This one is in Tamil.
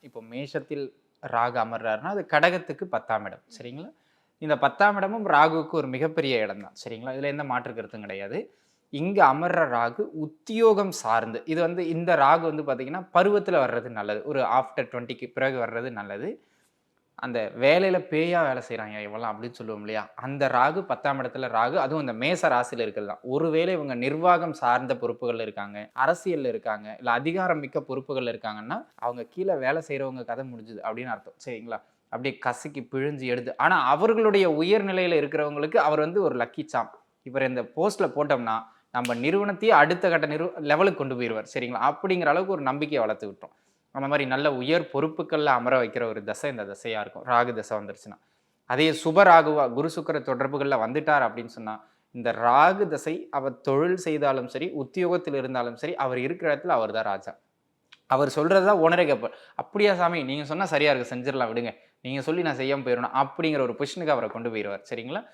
இப்போ மேஷத்தில் ராகு அமர்றாருன்னா, அது கடகத்துக்கு 10ஆம் இடம். சரிங்களா? இந்த 10ஆம் இடமும் ராகுவுக்கு ஒரு மிகப்பெரிய இடம் தான். சரிங்களா? இதுல எந்த மாற்று கருத்தும் கிடையாது. இங்க அமர்ற ராகு உத்தியோகம் சார்ந்து இது இந்த ராகு பார்த்தீங்கன்னா, பருவத்தில வர்றது நல்லது. ஒரு ஆஃப்டர் 20க்கு பிறகு வர்றது நல்லது. அந்த வேலையில பேயா வேலை செய்றாங்க இவன்லாம் அப்படின்னு சொல்லுவோம் இல்லையா? அந்த ராகு 10ஆம் இடத்துல ராகு, அதுவும் இந்த மேச ராசியில இருக்கிறது தான். ஒருவேளை இவங்க நிர்வாகம் சார்ந்த பொறுப்புகள்ல இருக்காங்க, அரசியல்ல இருக்காங்க, இல்ல அதிகாரம் மிக்க பொறுப்புகள்ல இருக்காங்கன்னா, அவங்க கீழ வேலை செய்றவங்க கதை முடிஞ்சுது அப்படின்னு அர்த்தம். சரிங்களா? அப்படியே கசக்கி பிழிஞ்சு எடுத்து ஆனா அவர்களுடைய உயர் நிலையில இருக்கிறவங்களுக்கு அவர் ஒரு லக்கி சார்ம். இவர இந்த போஸ்ட்ல போட்டோம்னா, நம்ம நிறுவனத்தையே அடுத்த கட்ட லெவலுக்கு கொண்டு போயிருவார். சரிங்களா? அப்படிங்கிற அளவுக்கு ஒரு நம்பிக்கைய வளர்த்து விட்டுரும். அந்த மாரி நல்ல உயர் பொறுப்புக்கள்ல அமர வைக்கிற ஒரு தசை இந்த தசையா இருக்கும். ராகு தசை வந்துருச்சுன்னா. அதே சுப ராகுவா குரு சுக்கிர தொடர்புகள்ல வந்துட்டார் அப்படின்னு சொன்னா, இந்த ராகு தசை அவர் தொழில் செய்தாலும் சரி, உத்தியோகத்தில் இருந்தாலும் சரி, அவர் இருக்கிற இடத்துல அவர் தான் ராஜா. அவர் சொல்றது தான் ஓனரே கேட்பார். "அப்படியா சாமி, நீங்க சொன்னா சரியா இருக்கு. செஞ்சிரலாம் விடுங்க. நீங்க சொல்லி நான் செய்யாம போயிறணும்." அப்படிங்கிற ஒரு பொசிஷனுக்கு அவர கொண்டு போயிருவார். சரிங்களா?